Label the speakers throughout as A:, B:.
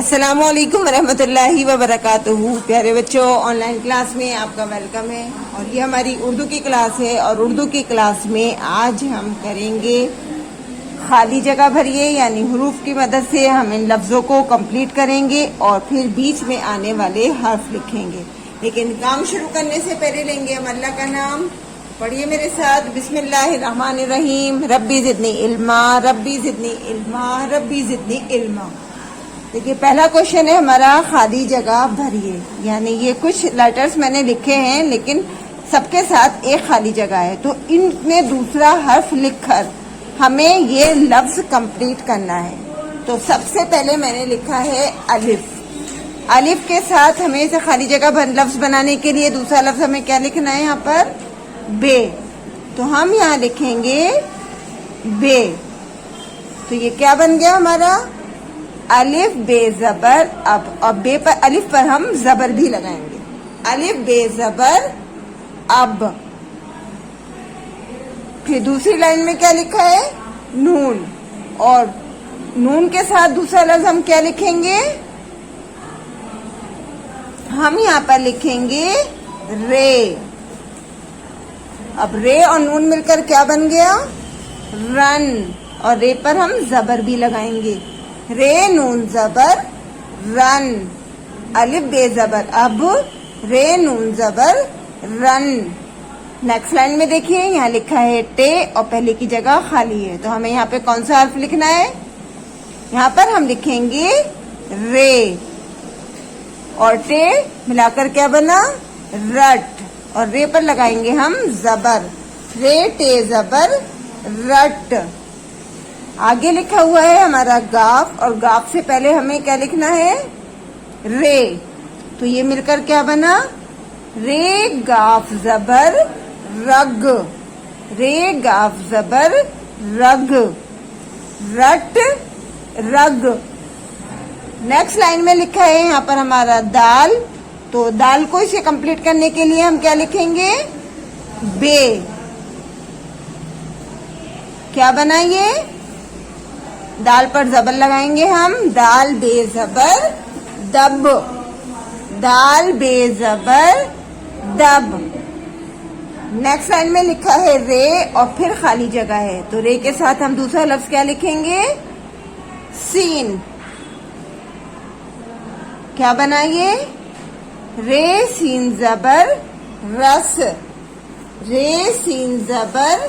A: अस्सलामुअलैकुम वरहमतुल्लाहि वबरकातुहू। प्यारे बच्चों, ऑनलाइन क्लास में आपका वेलकम है और ये हमारी उर्दू की क्लास है। और उर्दू की क्लास में आज हम करेंगे खाली जगह भरिए, यानी हुरूफ की मदद से हम इन लफ्ज़ों को कंप्लीट करेंगे और फिर बीच में आने वाले हर्फ लिखेंगे। लेकिन काम शुरू करने से पहले लेंगे हम अल्लाह का नाम। पढ़िए मेरे साथ, बिस्मिल्लाहिर्रहमानिर्रहीम। रब्बी ज़िदनी इल्मा, रब्बी ज़िदनी इल्मा, रब्बी ज़िदनी इल्मा। देखिए, पहला क्वेश्चन है हमारा खाली जगह भरिए, यानी ये कुछ लेटर्स मैंने लिखे हैं लेकिन सबके साथ एक खाली जगह है, तो इनमें दूसरा हर्फ लिखकर हमें ये लफ्ज कंप्लीट करना है। तो सबसे पहले मैंने लिखा है अलिफ। अलिफ के साथ हमें इसे खाली जगह लफ्ज बनाने के लिए दूसरा लफ्ज हमें क्या लिखना है? यहाँ पर बे। तो हम यहाँ लिखेंगे बे। तो ये क्या बन गया हमारा? अलिफ बे जबर अब। और बे पर, अलिफ पर हम जबर भी लगाएंगे। अलिफ बे जबर अब। फिर दूसरी लाइन में क्या लिखा है? नून। और नून के साथ दूसरा लफ्ज हम क्या लिखेंगे? हम यहाँ पर लिखेंगे रे। अब रे और नून मिलकर क्या बन गया? रन। और रे पर हम जबर भी लगाएंगे। रे नून जबर रन। अलिफ बे जबर अब, रे नून जबर रन। नेक्स्ट लाइन में देखिए, यहाँ लिखा है टे और पहले की जगह खाली है, तो हमें यहाँ पे कौन सा हर्फ लिखना है? यहाँ पर हम लिखेंगे रे। और टे मिलाकर क्या बना? रट। और रे पर लगाएंगे हम जबर। रे टे जबर रट। आगे लिखा हुआ है हमारा गाफ, और गाफ से पहले हमें क्या लिखना है? रे। तो ये मिलकर क्या बना? रे गाफ जबर रग। रे गाफ जबर रग। रट रग। नेक्स्ट लाइन में लिखा है यहाँ पर हमारा दाल। तो दाल को इसे कंप्लीट करने के लिए हम क्या लिखेंगे? बे। क्या बना ये? दाल पर जबर लगाएंगे हम। दाल बे जबर दब। दाल बे जबर दब। नेक्स्ट लाइन में लिखा है रे और फिर खाली जगह है, तो रे के साथ हम दूसरा लफ्ज क्या लिखेंगे? सीन। क्या बनाइए? रे सीन जबर रस। रे सीन जबर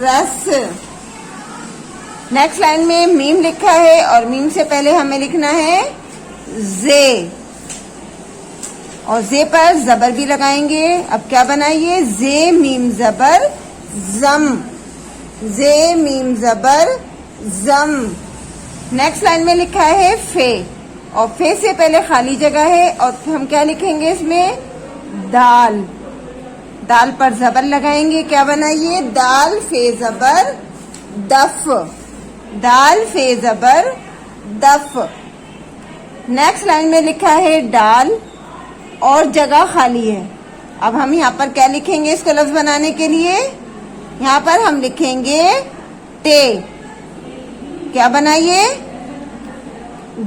A: रस। नेक्स्ट लाइन में मीम लिखा है और मीम से पहले हमें लिखना है जे। और जे पर जबर भी लगाएंगे। अब क्या बनाइए? जे मीम जबर जम। जे मीम जबर जम। नेक्स्ट लाइन में लिखा है फे, और फे से पहले खाली जगह है, और हम क्या लिखेंगे इसमें? दाल। दाल पर जबर लगाएंगे। क्या बनाइए? दाल फे जबर दफ। दाल फे जबर दफ। नेक्स्ट लाइन में लिखा है डाल और जगह खाली है। अब हम यहाँ पर क्या लिखेंगे इसको लफ्ज बनाने के लिए? यहाँ पर हम लिखेंगे टे। क्या बनाइए?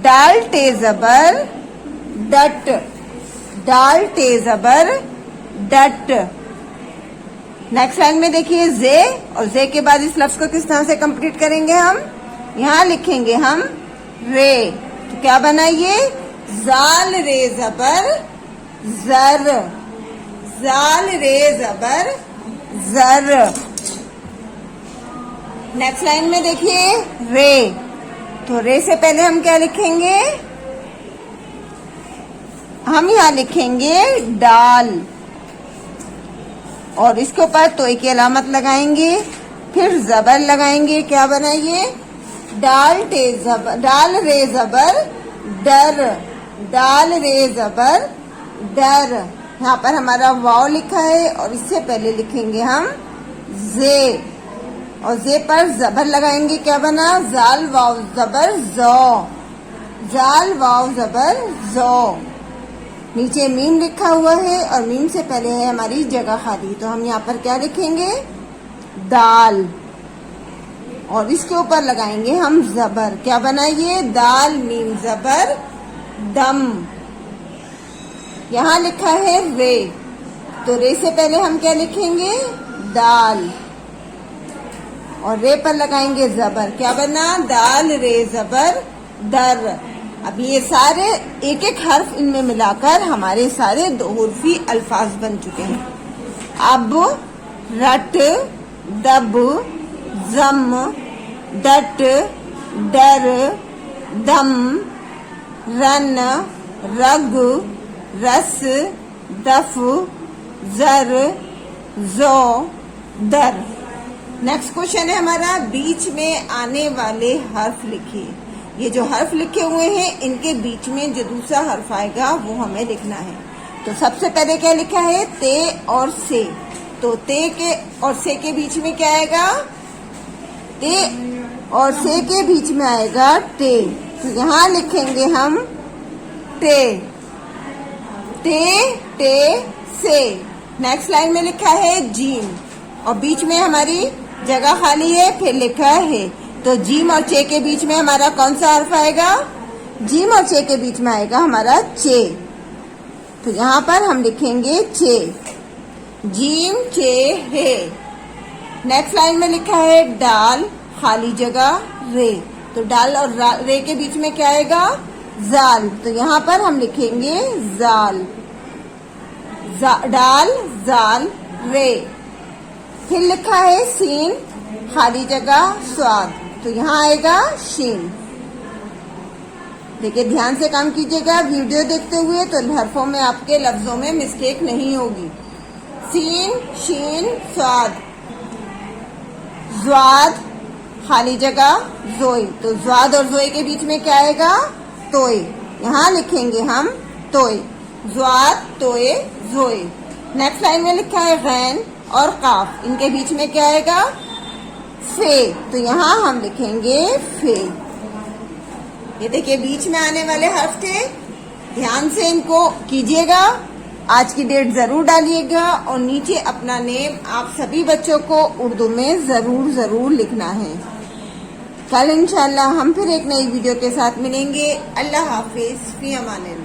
A: डाल टे जबर डट। डाल टे जबर डट। नेक्स्ट लाइन में देखिए जे, और जे के बाद इस लफ्ज को किस तरह से कंप्लीट करेंगे हम? यहाँ लिखेंगे हम रे। तो क्या बनाइए? जाल रे जबर जर। जाल रे जबर जर। नेक्स्ट लाइन में देखिए रे। तो रे से पहले हम क्या लिखेंगे? हम यहाँ लिखेंगे डाल, और इसके ऊपर तोय की अलामत लगाएंगे, फिर जबर लगाएंगे। क्या बनाइए? डाल टे जबर, डाल रे जबर डर। डाल रे जबर डर। यहाँ पर हमारा वाव लिखा है और इससे पहले लिखेंगे हम जे, और जे पर जबर लगाएंगे। क्या बना? जाल वाव जबर जौ। जाल वाव जबर जौ। नीचे मीम लिखा हुआ है और मीम से पहले है हमारी जगह खाली, तो हम यहाँ पर क्या लिखेंगे? दाल। और इसके ऊपर लगाएंगे हम जबर। क्या बनाइए? दाल मीम जबर दम। यहाँ लिखा है रे, तो रे से पहले हम क्या लिखेंगे? दाल, और रे पर लगाएंगे जबर। क्या बना? दाल रे जबर दर। अब ये सारे एक एक हर्फ इनमें मिलाकर हमारे सारे दोहुर्फी अल्फाज बन चुके हैं। अब रट, दब, जम, डट, डर, दम, रन, रग, रस, दफ, जर, जो, दर। नेक्स्ट क्वेश्चन है हमारा, बीच में आने वाले हर्फ लिखिए। ये जो हर्फ लिखे हुए हैं इनके बीच में जो दूसरा हर्फ आएगा वो हमें लिखना है। तो सबसे पहले क्या लिखा है? ते और से। तो ते के और से के बीच में क्या आएगा? ते और से के बीच में आएगा टे। तो यहाँ लिखेंगे हम टे, ते, टे, से। नेक्स्ट लाइन में लिखा है जीम, और बीच में हमारी जगह खाली है, फिर लिखा है। तो जीम और चे के बीच में हमारा कौन सा हर्फ आएगा? जीम और चे के बीच में आएगा हमारा चे। तो यहाँ पर हम लिखेंगे चे, जीम चे है। नेक्स्ट लाइन में लिखा है डाल, खाली जगह रे। तो डाल और रे के बीच में क्या आएगा? जाल। तो यहाँ पर हम लिखेंगे जाल, डाल, जाल, रे। फिर लिखा है सीन, खाली जगह स्वाद। तो यहाँ आएगा शीन। देखिए ध्यान से काम कीजिएगा वीडियो देखते हुए, तो हरफों में आपके लफ्जों में मिस्टेक नहीं होगी। सीन, शीन, स्वाद, ज्वाद, खाली जगह जोई। तो ज्वाद और जोई के बीच में क्या आएगा? तोय। यहाँ लिखेंगे हम तोय, ज्वाद, तोय, जोई। नेक्स्ट लाइन में लिखा है गैन और काफ, इनके बीच में क्या आएगा? फे। तो यहाँ हम लिखेंगे फे। ये देखिए बीच में आने वाले हर्फ थे, ध्यान से इनको कीजिएगा। आज की डेट जरूर डालिएगा, और नीचे अपना नेम आप सभी बच्चों को उर्दू में जरूर लिखना है। कल इंशाल्लाह हम फिर एक नई वीडियो के साथ मिलेंगे। अल्लाह हाफिज, फी अमानिल्लाह।